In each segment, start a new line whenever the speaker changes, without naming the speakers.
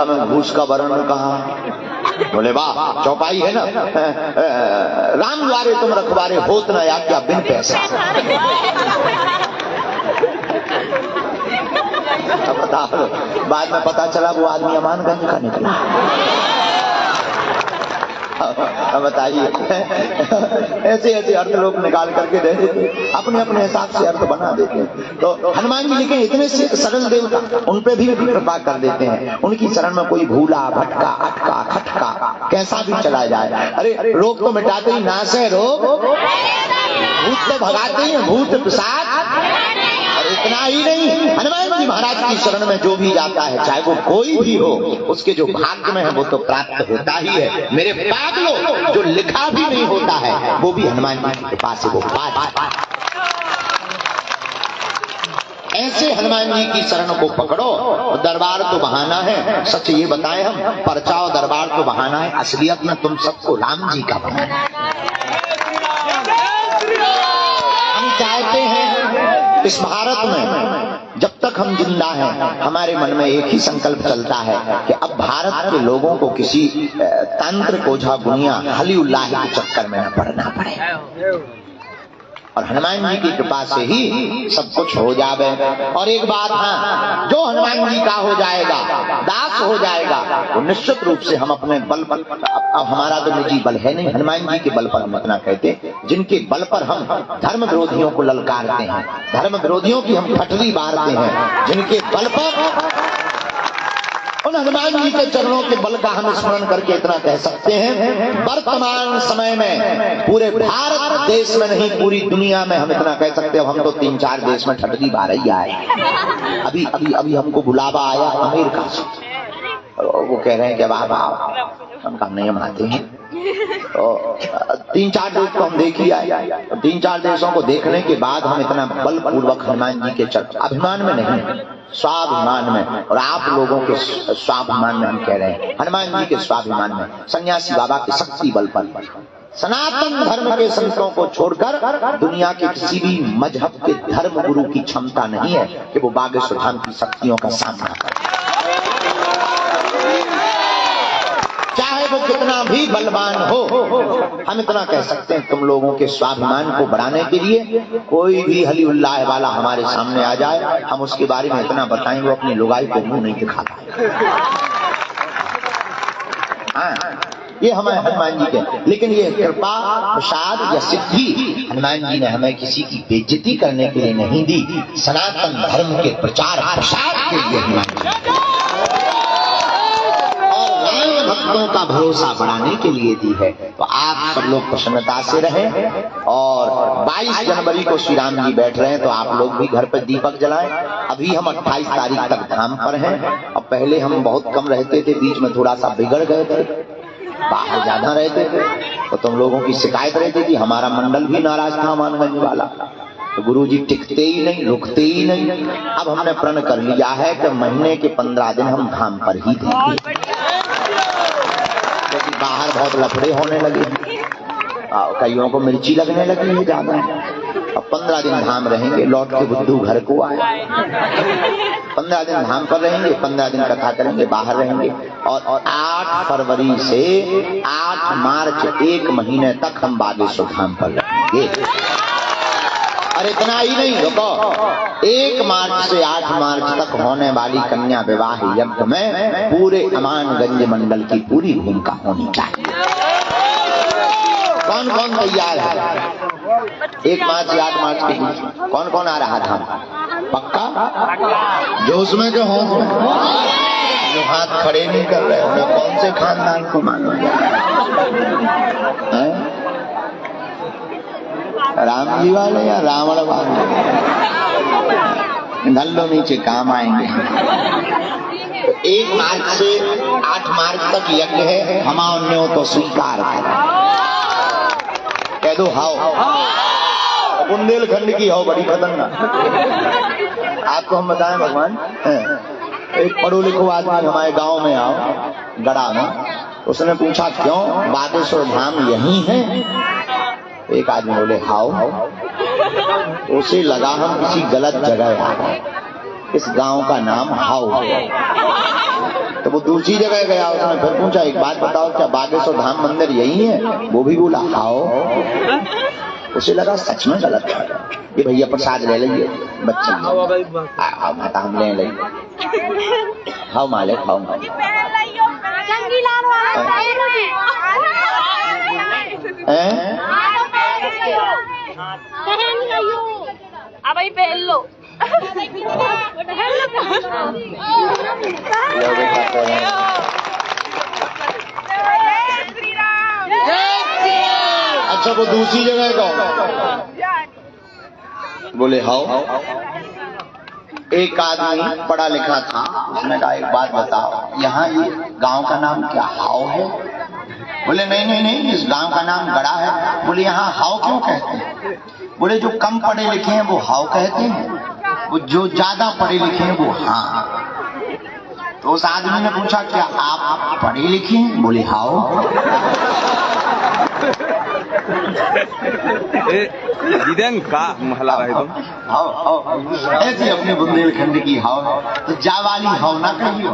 में घूस का वर्णन कहा। बोले वाह, चौपाई है ना, राम द्वारे तुम रखवारे होत न आज्ञा बिन पैसा। बताओ, बाद में पता चला वो आदमी अमानगंज का निकला। बताइए, ऐसे ऐसे अर्थ लोग निकाल करके दे देते, अपने अपने हिसाब से अर्थ बना देते हैं। तो हनुमान जी लिखे इतने से सरल देवता, उन पे भी कृपा कर देते हैं। उनकी शरण में कोई भूला भटका अटका खटका कैसा भी चला जाए, अरे रोग तो मिटाते ही नाश है रोग, भूत तो भगाते ही भूत पिशाच। और इतना ही नहीं, हनुमान जी महाराज की शरण में जो भी जाता है, चाहे वो कोई भी हो, उसके जो भाग्य में है वो तो प्राप्त होता ही है। मेरे पागलों, जो लिखा भी नहीं होता है वो भी हनुमान जी के पास वो पा। ऐसे हनुमान जी की शरण को पकड़ो। दरबार तो बहाना है, सच ये बताएं हम, पर्चा और दरबार तो बहाना है, असलियत में तुम सबको राम जी का बहाना है। हम चाहते हैं इस भारत में जब तक हम जिंदा हैं, हमारे मन में एक ही संकल्प चलता है कि अब भारत के लोगों को किसी तंत्र कोझा गुनिया हली उल्लाह के चक्कर में न पड़ना पड़े। और हनुमान जी की कृपा से ही सब कुछ हो जावे। और एक बात, हाँ, जो हनुमान जी का हो जाएगा, दास हो जाएगा, तो निश्चित रूप से हम अपने बल पर, अब हमारा तो निजी बल है नहीं, हनुमान जी के बल पर हम इतना कहते, जिनके बल पर हम धर्म विरोधियों को ललकारते हैं, धर्म विरोधियों की हम ठटरी बारते हैं, जिनके बल पर, उन हनुमान जी के चरणों के बल का हम स्मरण करके इतना कह सकते हैं, वर्तमान समय में पूरे भारत देश में नहीं, पूरी दुनिया में हम इतना कह सकते हैं। हम तो 3-4 देश में ठटरी बार ही आए। अभी अभी अभी हमको बुलावा आया अमेरिका से, वो कह रहे हैं कि वाह वाह, हम काम नहीं, हम आते हैं। तो 3-4 देश को हम देख ही आए। 3-4 देशों को देखने के बाद हम इतना बलपूर्वक हनुमान जी के चरण, अभिमान में नहीं, स्वाभिमान में, और आप लोगों के स्वाभिमान में हम कह रहे हैं, हनुमान जी के स्वाभिमान में, सन्यासी बाबा के शक्ति बल पर, सनातन धर्म के संतों को छोड़कर दुनिया के किसी भी मजहब के धर्म गुरु की क्षमता नहीं है कि वो बागेश्वर धाम की शक्तियों का सामना करे। चाहे वो कितना भी बलवान हो, हम इतना कह सकते हैं, तुम लोगों के स्वाभिमान को बढ़ाने के लिए कोई भी हली उल्लाह वाला हमारे सामने आ जाए, हम उसके बारे में इतना बताएं, वो अपनी लुगाई को मुंह नहीं दिखाता। हाँ, ये हमारे हनुमान जी के, लेकिन ये कृपा प्रसाद या सिद्धि हनुमान जी ने हमें किसी की बेइज्जती करने के लिए नहीं दी, सनातन धर्म के प्रचार प्रसार के लिए हनुमान जी, भक्तों का भरोसा बढ़ाने के लिए दी है। तो आप सब लोग प्रसन्नता से रहें। और 22 जनवरी को श्री राम जी बैठ रहे हैं, तो आप लोग भी घर पर दीपक जलाएं। अभी हम 28 तारीख तक धाम पर हैं। अब पहले हम बहुत कम रहते थे, बीच में थोड़ा सा बिगड़ गए थे, बाहर ज्यादा रहते थे, तो तुम लोगों की शिकायत रहती थी, हमारा मंडल भी नाराज था मानगंज वाला, तो गुरुजी टिकते ही नहीं, रुकते ही नहीं। अब हमने प्रण कर लिया है कि महीने के 15 दिन हम धाम पर ही देंगे, क्योंकि बाहर बहुत लफड़े होने लगे, कईयों को मिर्ची लगने लगी है ज्यादा। अब 15 दिन धाम रहेंगे, लौट के बुद्धू घर को आए। 15 दिन धाम पर रहेंगे, 15 दिन कथा करेंगे, बाहर रहेंगे। और 8 फरवरी से 8 मार्च 1 महीने तक हम बागेश्वर धाम पर रहेंगे। और इतना ही नहीं, रुको, 1 मार्च से 8 मार्च तक होने वाली कन्या विवाह यज्ञ में पूरे अमानगंज मंडल की पूरी भूमिका होनी चाहिए। कौन कौन तैयार है? 1 मार्च से 8 मार्च के बीच कौन कौन आ रहा था? पक्का? जोश में जो होश में, जो हाथ खड़े नहीं कर रहे उन्हें कौन से खानदान को मानो? राम जी वाले या रावण वाले? नल्लो नीचे काम आएंगे। 1 मार्च से 8 मार्च तक यज्ञ है, हमान्यों तो स्वीकार करें, कह दो हाओ। बुंदेलखंड की हो बड़ी खतरनाक। आपको हम बताएं भगवान, एक पढ़ो लिखो आदमी हमारे गांव में आओ, गड़ा में, उसने पूछा क्यों बागेश्वर धाम यही है? एक आदमी बोले हाउ। उसे लगा हम किसी गलत जगह आ गए, इस गांव का नाम हाउ है। तो वो दूसरी जगह गया, उसने फिर पूछा एक बात बताओ क्या बागेश्वर धाम मंदिर यही है? वो भी बोला हाँ। उसे लगा सच में गलत है। ये भैया प्रसाद ले लीजिए बच्चे, माता हम ले लीजिए, खाओ मालिक खाओ।
अब पहन लो।
अच्छा वो दूसरी जगह का बोले हाउ। एक आदमी पढ़ा लिखा था, उसने कहा एक बात बताओ यहाँ ये गांव का नाम क्या हाउ है? बोले नहीं नहीं नहीं, इस गांव का नाम गड़ा है। बोले यहाँ हाउ क्यों कहते हैं? बोले जो कम पढ़े लिखे हैं वो हाउ कहते हैं, वो जो ज्यादा पढ़े लिखे हैं वो हाँ। तो उस आदमी ने पूछा क्या आप पढ़े लिखे हैं? बोले हाउ।
का महला रहे तुम
ऐसी अपने बुंदेलखंड की हाव, तो जावाली हाव ना कहियो।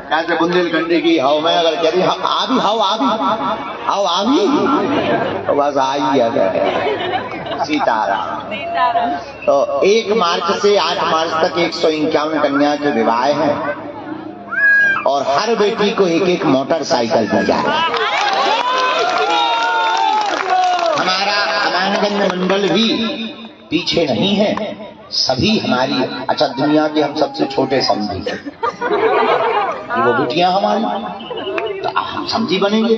कैसे बुंदेलखंड की हाव में अगर कह रही आवी हाव आवी तो बस आई है सीताराम। तो 1 मार्च से 8 मार्च तक 151 कन्या के विवाह है और हर बेटी को एक मोटरसाइकिल दी जाए। हमारा अमानगंज मंडल भी पीछे नहीं है, सभी हमारी अच्छा दुनिया के हम सबसे छोटे समझी हैं, वो बिटियां हमारी, तो हम समझी बनेंगे,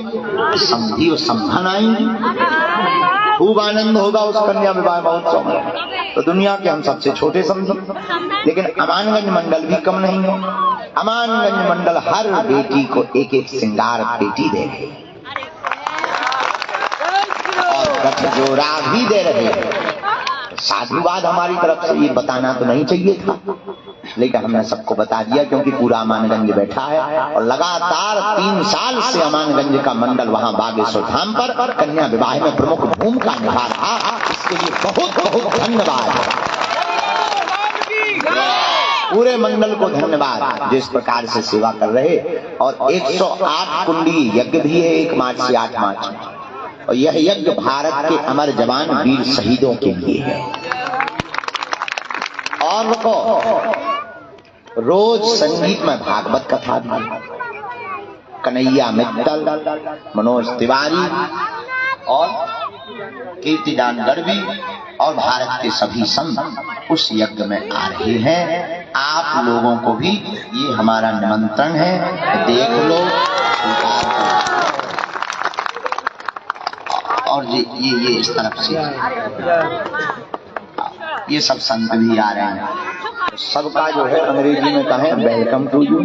समझी और संभन आएंगे, खूब आनंद होगा उस कन्या विवाह महोत्सव में। तो दुनिया के हम सबसे छोटे समझो, लेकिन अमानगंज मंडल भी कम नहीं है। अमानगंज मंडल हर बेटी को एक श्रृंगार पेटी दे रहे और जोड़ा भी दे रहे हैं। साधुवाद हमारी तरफ से ये बताना तो नहीं चाहिए था, लेकिन हमने सबको बता दिया क्योंकि पूरा अमानगंज बैठा है और लगातार 3 साल से अमानगंज का मंडल वहां बागेश्वर धाम पर कन्या विवाह में प्रमुख भूमिका निभा रहा। इसके लिए बहुत बहुत धन्यवाद, पूरे मंडल को धन्यवाद जिस प्रकार से सेवा कर रहे। और 108 कुंडी यज्ञ भी है 1 मार्च से 8 मार्च में, और यह यज्ञ भारत के अमर जवान वीर शहीदों के लिए है। और रुको, रोज संगीत में भागवत कथा भी, कन्हैया मित्तल, मनोज तिवारी और कीर्तिदान गढ़वी और भारत के सभी संत उस यज्ञ में आ रहे हैं। आप लोगों को भी ये हमारा निमंत्रण है, देख लो और ये इस तरफ से ये सब संत भी आ रहे हैं। सबका जो है अंग्रेजी में कहें वेलकम टू यू,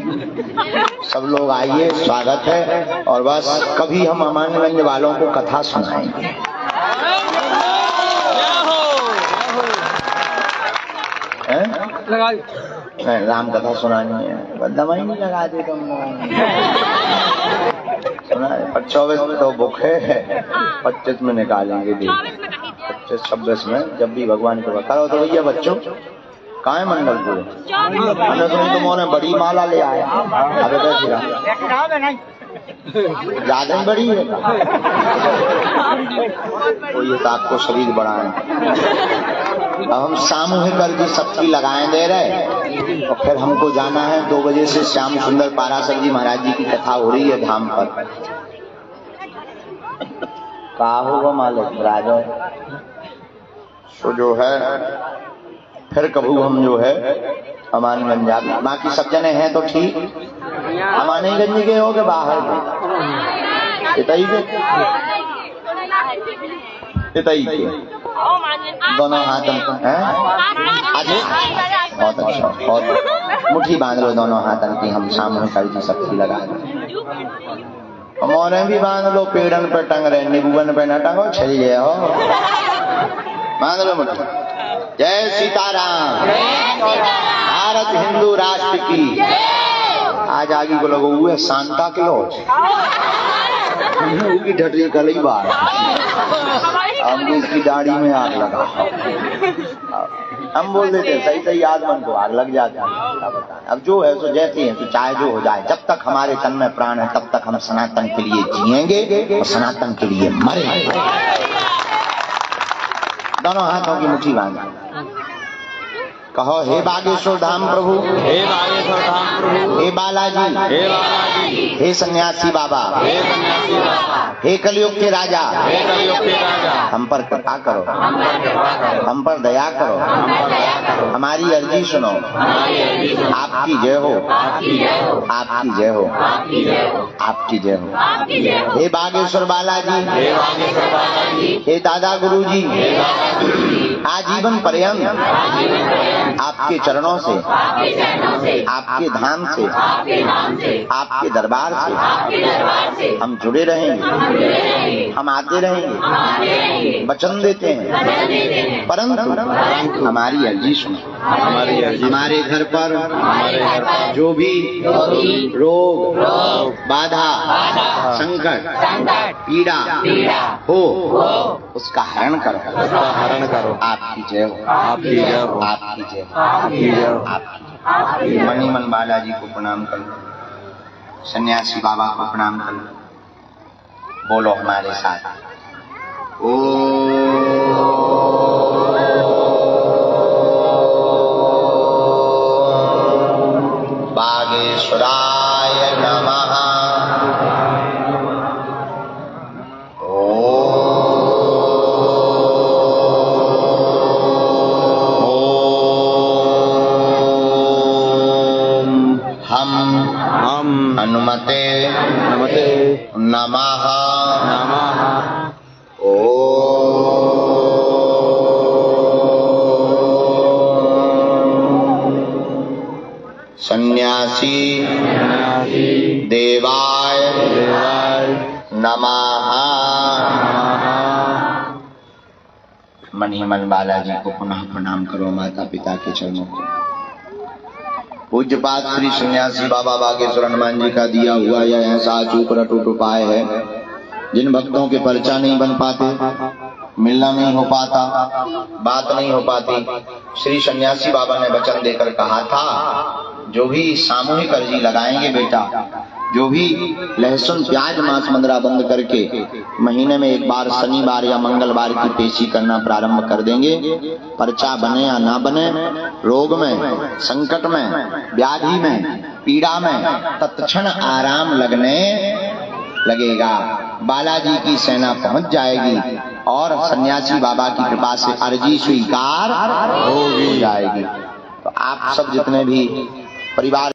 सब लोग आइए, स्वागत है। और बस कभी हम अमानगंज वालों को कथा सुनाएंगे। नहीं, राम कथा सुनानी है, दवाई नहीं लगा दे तुम सुना। पर 24 में तो बुक है, 25 में निकालेंगे, 25-26 में जब भी भगवान को करो। तो भैया बच्चों कहाँ है मंडल पूरे? तो मोने बड़ी माला ले आया, अबे ज्यादा ही बड़ी है तो ये तो आपको शरीर बढ़ाए। अब हम सामूहिक अर्जी सबकी लगाए दे रहे और फिर हमको जाना है 2 बजे से श्याम सुंदर पारासर जी महाराज जी की कथा हो रही है धाम पर। कहा होगा मालिक राजा तो जो है फिर कभू हम जो है अमानगंज जा, बाकी सब जने हैं तो ठीक। अमानगंज के हो के बाहर के इतई के दोनों हाथ हैं। बहुत अच्छा, बहुत मुट्ठी बांध लो दोनों हाथन की, हम सामने कर्जी सबकी लगा दें। मोरे भी बांध लो, पेड़न पे टंग रहे, नींबून पे न टंगो, छल गए हो, बांध लो मुट्ठी। जय सीताराम, भारत हिंदू राष्ट्र की। आज आगे को लोग हुए सांता क्लॉज। की ढटरी कल ही बार हम इसकी दाढ़ी में आग लगा। हम बोल देते सही सही आगमन को आग लग जाती है। क्या बताएं, अब जो है सो जैसे है तो चाहे जो हो जाए, जब तक हमारे तन में प्राण है तब तक हम सनातन के लिए जिएंगे और सनातन के लिए मरेंगे। दोनों हाथों की मुट्ठी बांध कहो, हे बागेश्वर धाम प्रभु,
हे बागेश्वर धाम प्रभु,
हे बालाजी,
हे बालाजी,
हे सन्यासी बाबा,
हे सन्यासी बाबा,
हे कलयुग के राजा,
हे कलयुग के राजा,
हम पर कृपा करो, हम पर दया करो, हमारी अर्जी सुनो, आपकी जय हो, आपकी जय हो, आपकी जय हो। हे बागेश्वर बालाजी,
हे बागेश्वर बालाजी,
हे दादा गुरुजी, आजीवन पर्यंत आपके चरणों से, आपके धाम से, आपके दरबार से हम जुड़े रहेंगे, हम आते रहेंगे, वचन देते हैं। परंतु हमारी अर्जी सुनो,
हमारी अर्जी,
हमारे घर पर जो भी रोग बाधा संकट पीड़ा हो उसका हरण करो,
हरण करो।
आपकी जय हो,
आपकी जय हो,
आपकी जय हो,
आपकी जय हो।
आपकी। मणिमन बालाजी को प्रणाम करो, सन्यासी बाबा को प्रणाम करो, बोलो हमारे साथ, बागेश्वराय नमः। हम हनुमते नमः सन्यासी देवाय नमः। मणिमन बालाजी को पुनः प्रणाम करो, माता पिता के चरणों को। पूज्यपाद श्री सन्यासी बाबा बागेश्वर हनुमान जी का दिया हुआ यह ऐसा अचूक अटूट उपाय है, जिन भक्तों के पर्चा नहीं बन पाते, मिलना नहीं हो पाता, बात नहीं हो पाती, श्री सन्यासी बाबा ने वचन देकर कहा था, जो भी सामूहिक अर्जी लगाएंगे बेटा, जो भी लहसुन प्याज मांस मंदरा बंद करके महीने में एक बार शनिवार या मंगलवार की पेशी करना प्रारंभ कर देंगे, पर्चा बने या ना बने, रोग में, संकट में, व्याधि में, पीड़ा में तत्क्षण आराम लगने लगेगा। बालाजी की सेना पहुंच जाएगी और सन्यासी बाबा की कृपा से अर्जी स्वीकार हो जाएगी। तो आप सब जितने भी परिवार